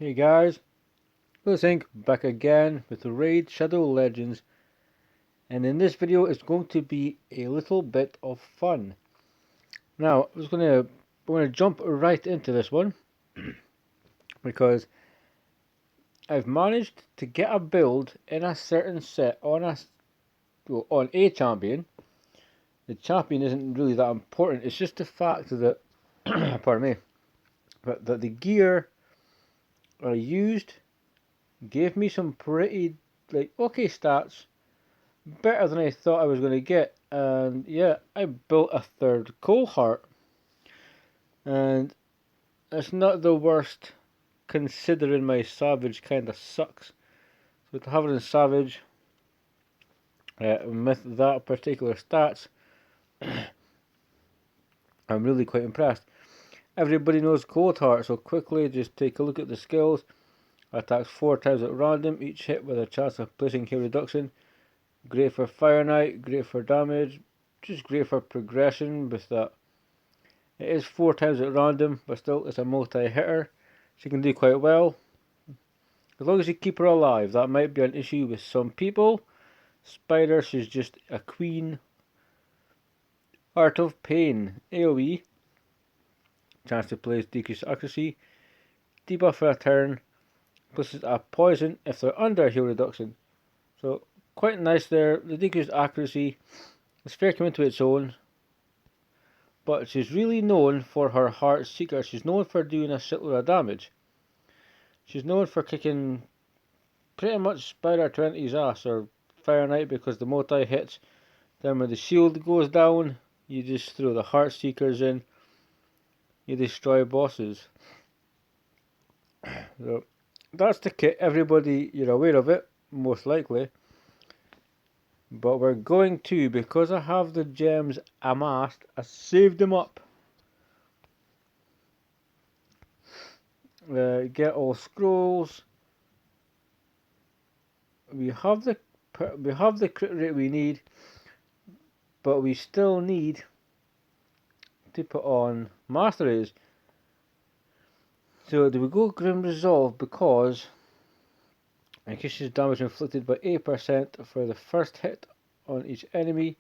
Hey guys, Vilisink back again with the Raid Shadow Legends, and in this video it's going to be a little bit of fun. Now we're gonna jump right into this one because I've managed to get a build in a certain set on a champion. The champion isn't really that important. It's just the fact that pardon me, but that the gear I used gave me some pretty okay stats, better than I thought I was going to get. And yeah, I built a third Coldheart, and it's not the worst considering my Savage kind of sucks. So to have it in Savage with that particular stats, I'm really quite impressed. Everybody knows Coldheart, so quickly just take a look at the skills. Attacks 4 times at random, each hit with a chance of placing heal reduction. Great for Fire Knight, great for damage, just great for progression with that. It is 4 times at random, but still it's a multi-hitter. She can do quite well. As long as you keep her alive, that might be an issue with some people. Spider, she's just a queen. Art of Pain, AoE. Chance to place decreased accuracy. Debuff for a turn. Places a poison if they're under heal reduction. So quite nice there. The decreased accuracy is fair come into its own. But she's really known for her Heart Seeker. She's known for doing a shitload of damage. She's known for kicking pretty much Spider 20's ass, or Fire Knight, because the multi hits. Then when the shield goes down, you just throw the Heart Seekers in. You destroy bosses. So that's the kit. Everybody, you're aware of it, most likely. But we're going to, because I have the gems amassed, I saved them up. Get all scrolls. We have the crit rate we need, but we still need to put on masteries. So do we go Grim Resolve because increases damage inflicted by 8% for the first hit on each enemy,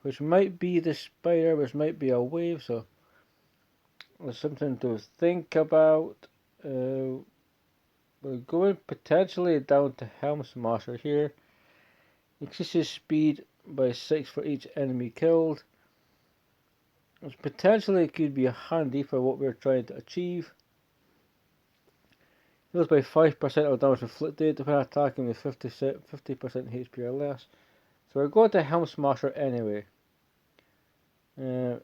which might be the spider, which might be a wave, so there's something to think about. We're going potentially down to Helm Smasher here. Increases speed by 6 for each enemy killed. Which potentially could be handy for what we're trying to achieve. Heals by 5% of damage inflicted when attacking with 50% HP or less. So we're going to Helm Smasher anyway. I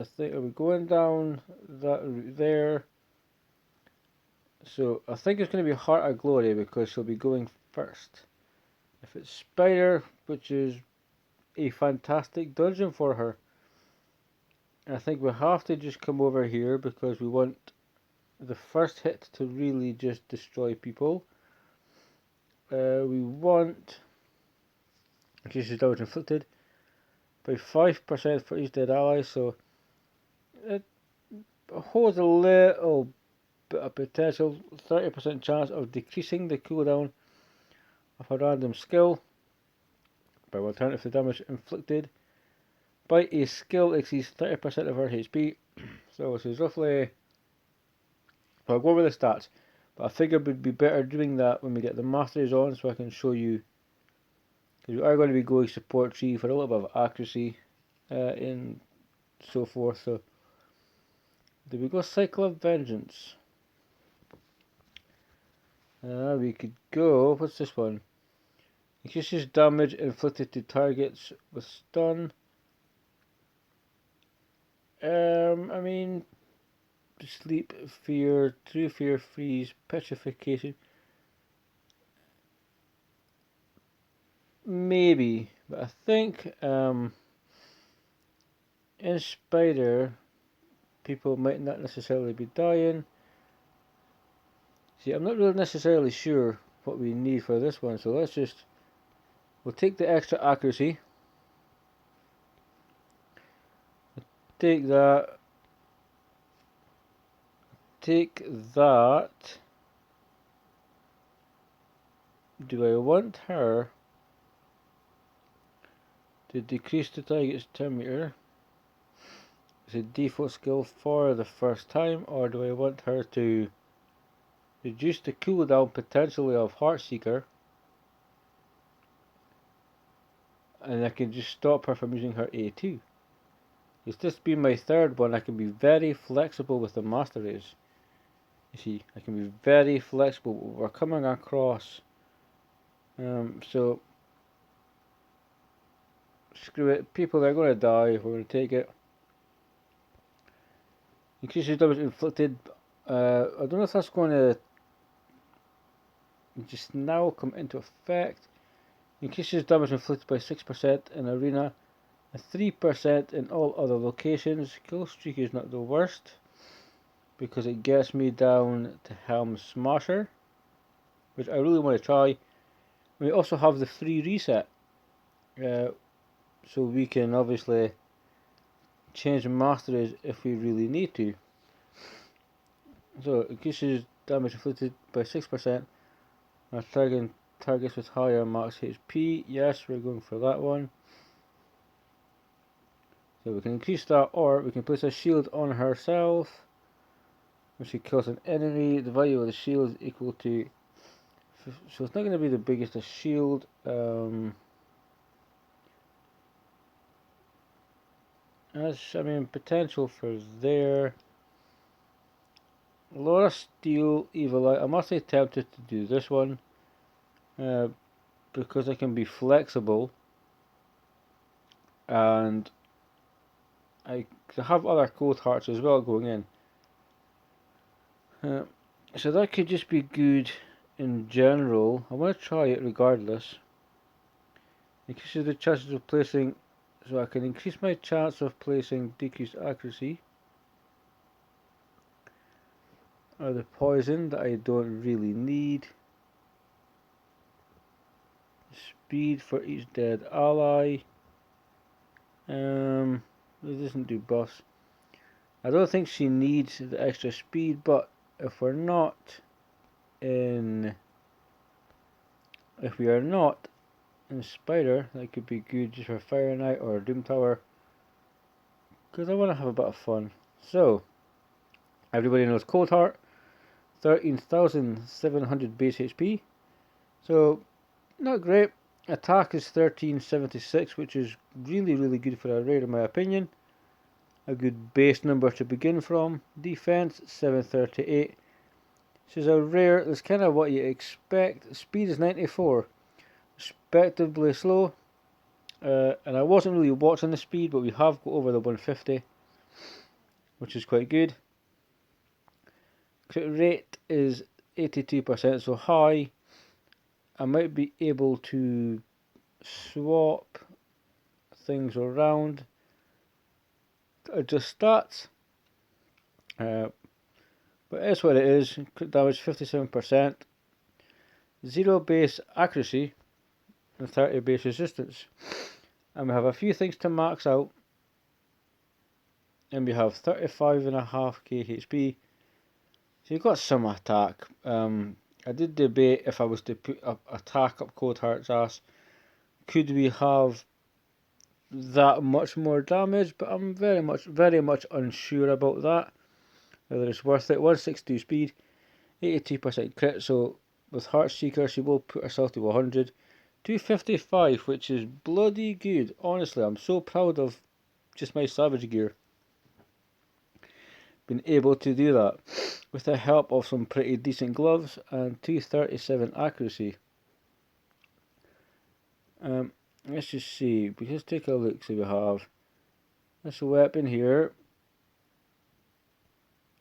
think we're going down that route there. So I think it's going to be Heart of Glory because she'll be going first. If it's Spider, which is a fantastic dungeon for her, I think we have to just come over here because we want the first hit to really just destroy people. We want increases damage inflicted by 5% for each dead ally, so it holds a little bit of potential. 30% chance of decreasing the cooldown of a random skill by 1 turn if the damage inflicted by a skill exceeds 30% of her HP. So this is roughly, I'll go over the stats, but I figured it would be better doing that when we get the masteries on, so I can show you, because we are going to be going support tree for a little bit of accuracy and so forth. So do we go Cycle of Vengeance? We could go, what's this one? Increases damage inflicted to targets with stun. I mean, sleep, fear, true fear, freeze, petrification. Maybe, but I think in Spider, people might not necessarily be dying. See, I'm not really necessarily sure what we need for this one, so we'll take the extra accuracy. Take that. do I want her to decrease the target's turn meter as a default skill for the first time, or do I want her to reduce the cooldown potentially of Heartseeker, and I can just stop her from using her A2? It's this being my third one, I can be very flexible with the masteries. You see, I can be very flexible. We're coming across. So screw it. People are going to die. We're going to take it. Increases damage inflicted. I don't know if that's going to just now come into effect. Increases damage inflicted by 6% in arena, and 3% in all other locations. Kill streak is not the worst, because it gets me down to Helm Smasher, which I really want to try. We also have the free reset, so we can obviously change masteries if we really need to. So increases damage inflicted by 6%. Our targets with higher max HP. Yes, we're going for that one. So we can increase that, or we can place a shield on herself. When she kills an enemy, the value of the shield is equal to. So it's not going to be the biggest shield. I mean, potential for there. A lot of steel, evil eye. I'm actually tempted to do this one, because I can be flexible, and I have other Coldhearts as well going in. So that could just be good in general. I want to try it regardless. Increases the chances of placing, so I can increase my chance of placing decreased accuracy. Or the poison that I don't really need. Speed for each dead ally. It doesn't do buffs. I don't think she needs the extra speed, but if we are not in Spider, that could be good just for Fire Knight or Doom Tower, because I want to have a bit of fun. So, everybody knows Coldheart, 13,700 base HP, so not great. Attack is 1376, which is really good for a rare in my opinion. A good base number to begin from. Defense 738. This is a rare, that's kind of what you expect. Speed is 94. Respectively slow. And I wasn't really watching the speed, but we have got over the 150, which is quite good. Crit rate is 82%, so high. I might be able to swap things around to adjust stats. But it's what it is. Crit damage 57%. 0 base accuracy and 30 base resistance. And we have a few things to max out. And we have 35.5k HP. So you've got some attack. I did debate if I was to put attack up Coldheart's ass. Could we have that much more damage? But I'm very much unsure about that. Whether it's worth it. 162 speed, 82% crit. So with Heartseeker, she will put herself to 100. 255, which is bloody good. Honestly, I'm so proud of just my Savage gear. Been able to do that with the help of some pretty decent gloves and 237 accuracy. Let's just see. Let's take a look. So we have this weapon here.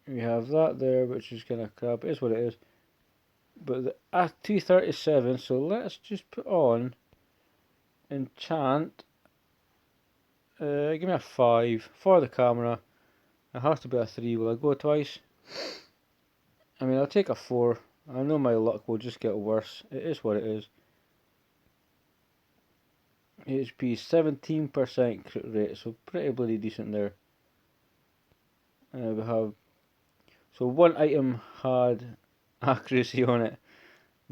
We have that there, which is kind of crap. It is what it is. But at 237, so let's just put on enchant. Give me a 5 for the camera. It has to be a 3. Will I go twice? I mean, I'll take a 4. I know my luck will just get worse. It is what it is. HP 17% crit rate, so pretty bloody decent there. We have, so one item had accuracy on it.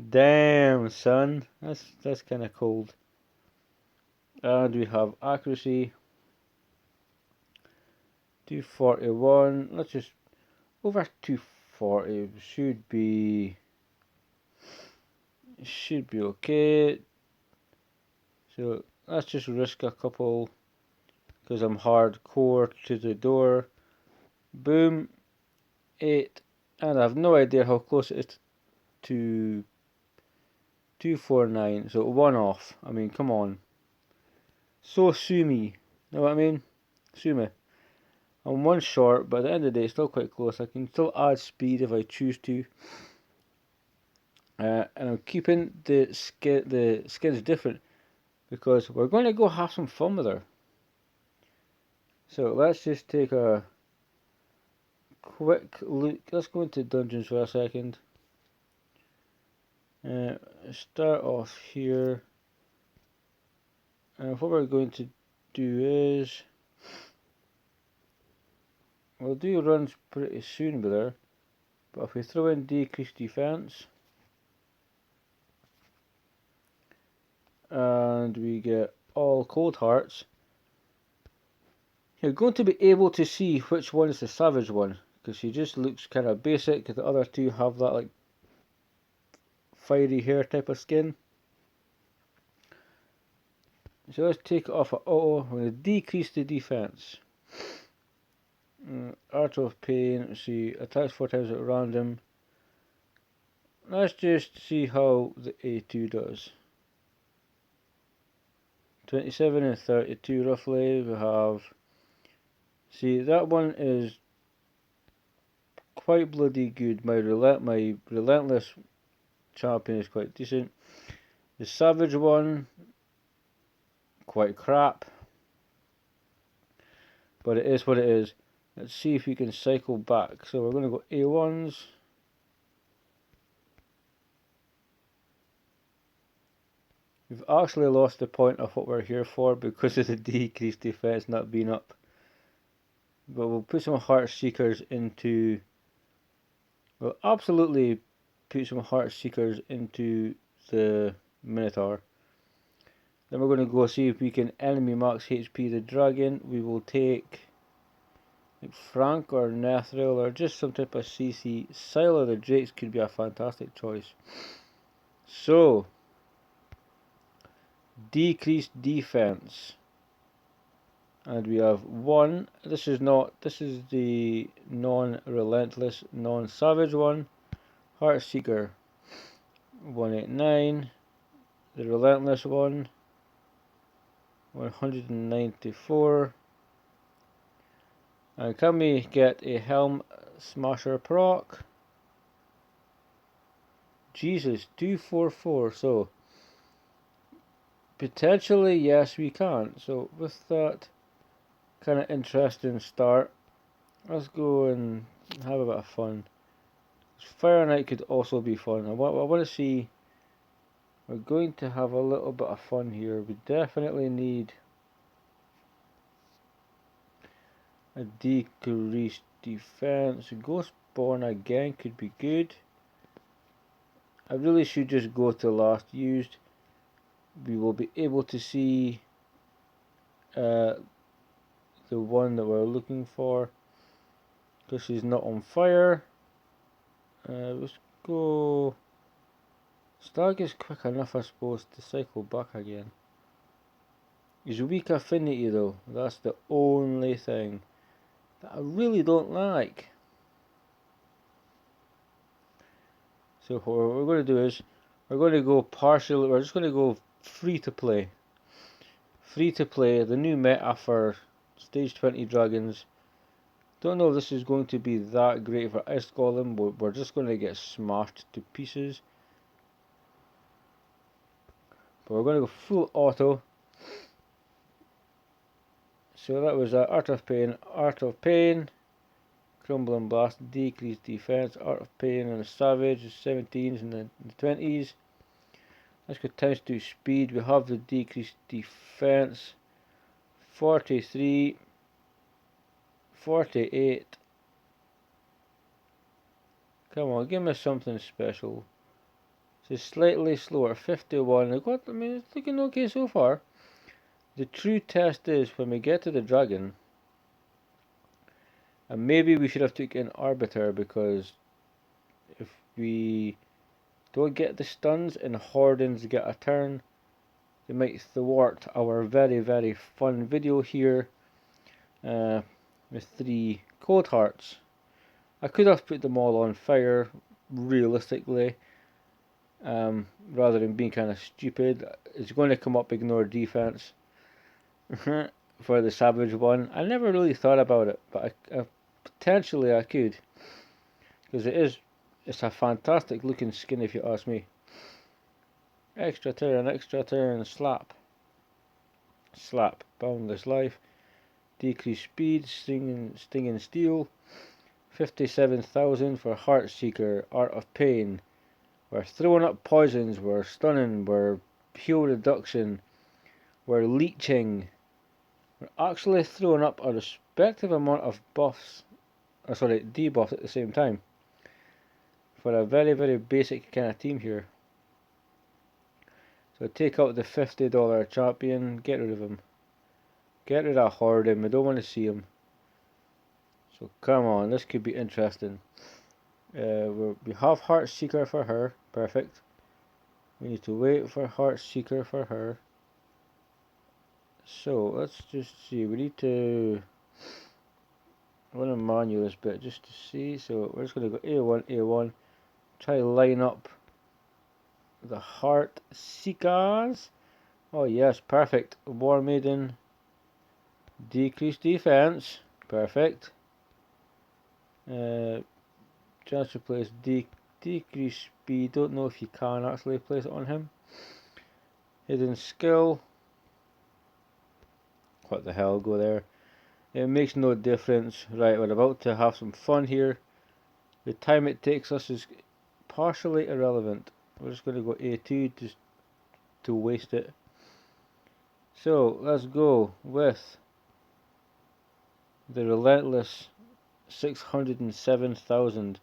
Damn, son. That's kind of cold. And we have accuracy 241. Let's just over 240 should be okay. So let's just risk a couple because I'm hardcore to the door. Boom, 8, and I have no idea how close it is to 249. So 1 off. I mean, come on. So sue me. Know what I mean? Sue me. I'm 1 short, but at the end of the day, it's still quite close. I can still add speed if I choose to. And I'm keeping the skins different because we're going to go have some fun with her. So let's just take a quick look. Let's go into dungeons for a second. Start off here. And what we're going to do is we'll do runs pretty soon with her. But if we throw in decreased defense and we get all cold hearts, you're going to be able to see which one is the savage one, because she just looks kind of basic. The other two have that like fiery hair type of skin. So let's take it off at auto. We're going to decrease the defense. Art of Pain. Let's see, attacks 4 times at random. Let's just see how the A2 does. 27 and 32 roughly. We have. See, that one is quite bloody good. My relentless champion is quite decent. The savage one, quite crap. But it is what it is. Let's see if we can cycle back. So we're going to go A1s. We've actually lost the point of what we're here for because of the decreased defense not being up. But we'll put some Heart Seekers into. We'll absolutely put some Heart Seekers into the Minotaur. Then we're going to go see if we can enemy max HP the dragon. We will take like Frank or Nethril or just some type of CC. Sile of the Drakes could be a fantastic choice. So, decreased defense. And we have 1. This is the non-relentless, non-savage one. Heartseeker 189. The relentless one 194. And can we get a Helm Smasher proc? Jesus, 244. So potentially yes we can. So with that kind of interesting start, let's go and have a bit of fun. Fire Knight could also be fun. I want to see. We're going to have a little bit of fun here. We definitely need a decreased defense. Ghostborn again could be good. I really should just go to last used. We will be able to see the one that we're looking for because she's not on fire. Let's go. Stag is quick enough, I suppose, to cycle back again. He's weak affinity though. That's the only thing that I really don't like. So what we're going to do is we're going to go partial. We're just going to go free to play. Free to play. The new meta for stage 20 dragons. Don't know if this is going to be that great for Ice Golem. We're just going to get smashed to pieces. But we're going to go full auto. So that was Art of Pain, Crumble and Blast, decreased defense, Art of Pain and the Savage, 17s and the 20s. Let's go times 2 speed. We have the decreased defense, 43, 48. Come on, give me something special. So slightly slower, 51. I mean, it's looking okay so far. The true test is when we get to the dragon, and maybe we should have taken Arbiter, because if we don't get the stuns and Hordens get a turn, they might thwart our very, very fun video here with 3 Coldhearts. I could have put them all on fire, realistically, rather than being kind of stupid. It's going to come up ignore defense for the Savage one. I never really thought about it, but potentially I could, because it's a fantastic looking skin if you ask me. Extra turn, slap, boundless life, decreased speed, sting and steel, 57,000 for Heartseeker, Art of Pain. We're throwing up poisons, we're stunning, we're heal reduction, we're leeching. We're actually throwing up a respective amount of debuffs at the same time. For a very, very basic kind of team here. So take out the $50 champion, get rid of him. Get rid of Horden, we don't want to see him. So come on, this could be interesting. We have Heartseeker for her, perfect. We need to wait for Heartseeker for her. So let's just see, we need to... I want to manual this bit just to see. So we're just going to go A1, A1. Try to line up the Heartseekers. Oh yes, perfect. War Maiden. Decrease defense. Perfect. Chance to place decrease speed. Don't know if you can actually place it on him. Hidden skill. What the hell, go there. It makes no difference. Right, we're about to have some fun here. The time it takes us is partially irrelevant. We're just going to go A2 just to waste it. So let's go with the relentless 607,000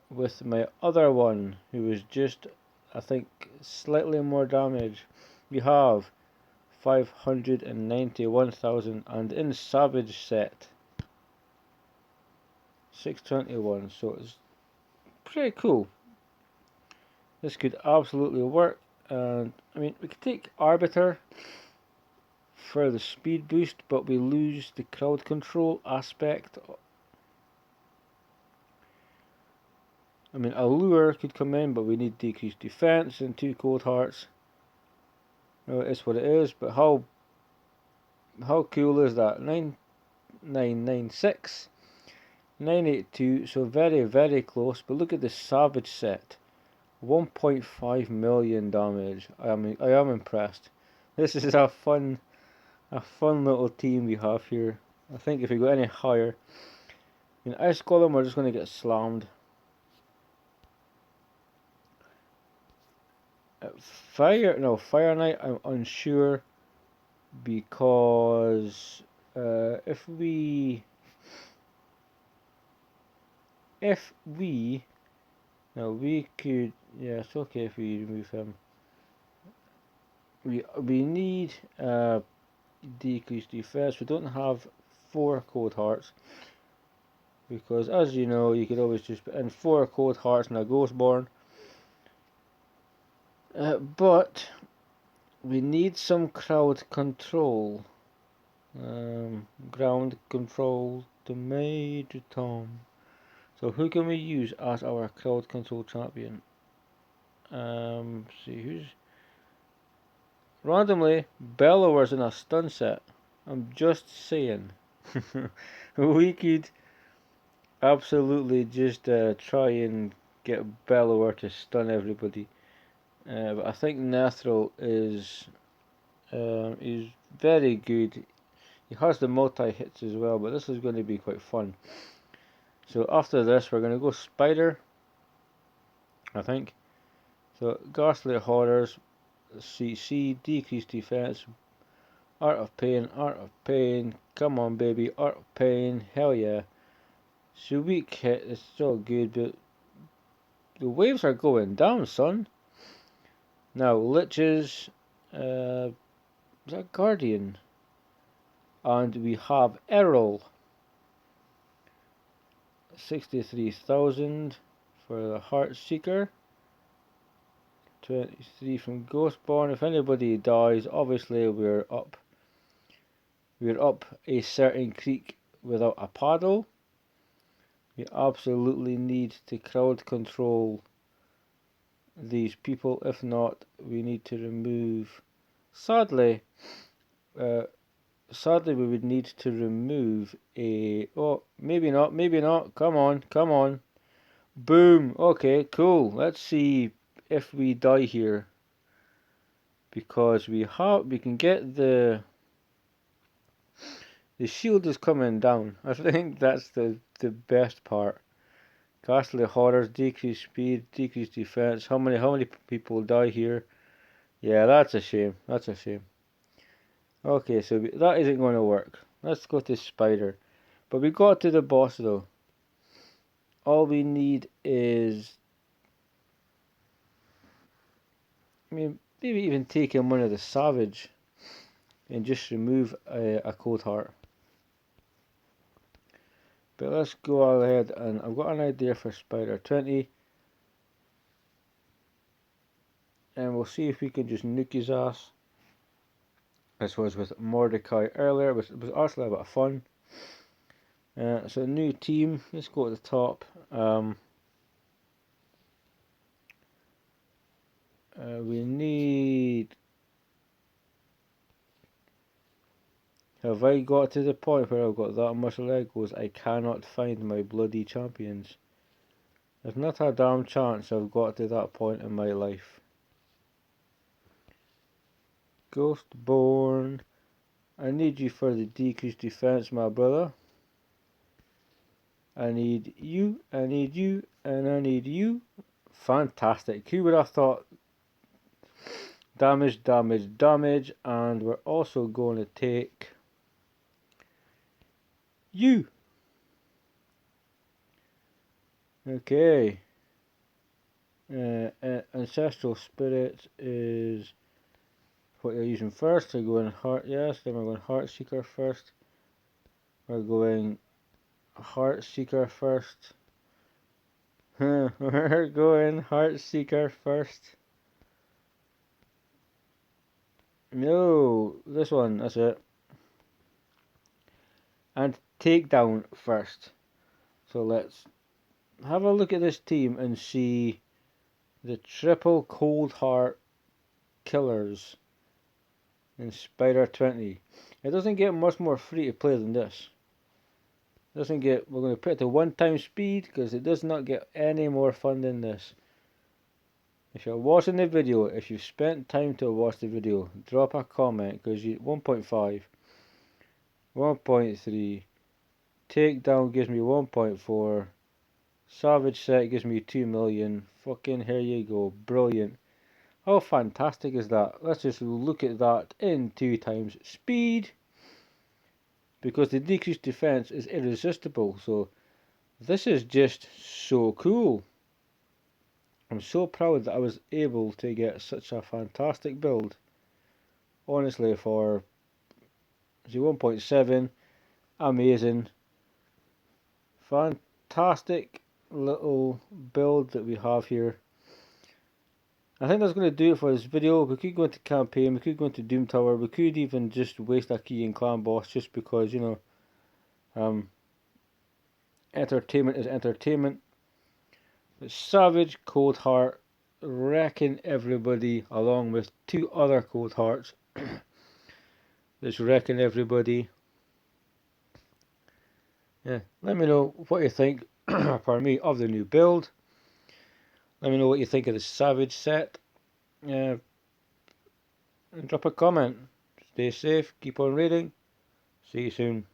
with my other one, who is just, I think, slightly more damage. We have 591,000, and in Savage set 621, so it's pretty cool. This could absolutely work. And I mean, we could take Arbiter for the speed boost, but we lose the crowd control aspect. I mean, Allure could come in, but we need decreased defense and 2 Coldhearts. No, it's what it is, but how cool is that? 9996, 982, so very, very close. But look at the Savage set, 1.5 million damage. I am impressed. This is a fun little team we have here. I think if we go any higher, in Ice Golem we're just going to get slammed. Fire Knight I'm unsure, because if we could, yeah, it's okay if we remove him. We need decreased defense. We don't have 4 Coldhearts, because as you know, you could always just put in 4 Coldhearts and a Ghostborn. But we need some crowd control. Ground control to Major Tom. So who can we use as our crowd control champion? See who's randomly Bellower's in a stun set. I'm just saying. We could absolutely just try and get Bellower to stun everybody. But I think Nethril is very good. He has the multi-hits as well, but this is going to be quite fun. So after this, we're going to go Spider, I think. So Ghastly Horrors, CC, decreased defense, Art of Pain, come on baby, Art of Pain, hell yeah. So weak hit is still good, but The waves are going down, son. Now, Liches, is that Guardian? And we have Errol. 63,000 for the Heartseeker. 23 from Ghostborn. If anybody dies, obviously we're up a certain creek without a paddle. We absolutely need to crowd control these people. If not, we need to remove. Sadly, we would need to remove a. Oh, maybe not. Maybe not. Come on. Come on. Boom. Okay. Cool. Let's see if we die here, because we can get the shield is coming down. I think that's the best part. Ghastly horrors, decrease speed, decrease defense. How many people die here? Yeah, that's a shame. That's a shame. Okay, so that isn't going to work. Let's go to Spider. But we got to the boss though. All we need is, I mean, maybe even taking one of the Savage and just remove a Coldheart. But let's go ahead, and I've got an idea for Spider 20. And we'll see if we can just nuke his ass. This was with Mordecai earlier. It was actually a bit of fun. So new team. Let's go to the top. We need. Have I got to the point where I've got that much Legos? I cannot find my bloody champions. There's not a damn chance I've got to that point in my life. Ghostborn. I need you for the decreased defense, my brother. I need you, and I need you. Fantastic. Who would have thought? Damage, damage, damage, and we're also going to take you. Okay. Ancestral Spirit is what you're using first. We're going Heart, yes, then we're going Heartseeker first. We're going Heartseeker first. We're going Heartseeker first. No, this one, that's it. And Takedown first. So let's have a look at this team and see the triple Coldheart killers in Spider 20. It doesn't get much more free to play than this. It doesn't get. We're going to put it to 1x speed because it does not get any more fun than this. If you're watching the video, if you've spent time to watch the video, drop a comment, because you 1.5, 1.3, Takedown gives me 1.4, Savage Set gives me 2 million. Fucking here you go, brilliant. How fantastic is that? Let's just look at that in 2x speed, because the decreased defense is irresistible. So this is just so cool. I'm so proud that I was able to get such a fantastic build. Honestly, for 1.7, amazing. Fantastic little build that we have here. I think that's going to do it for this video. We could go into campaign, we could go into Doom Tower, we could even just waste a key in clan boss just because, you know, entertainment is entertainment. But Savage Coldheart wrecking everybody along with 2 other Coldhearts. That's wrecking everybody. Yeah, let me know what you think, pardon me, of the new build. Let me know what you think of the Savage set. And drop a comment. Stay safe, keep on reading. See you soon.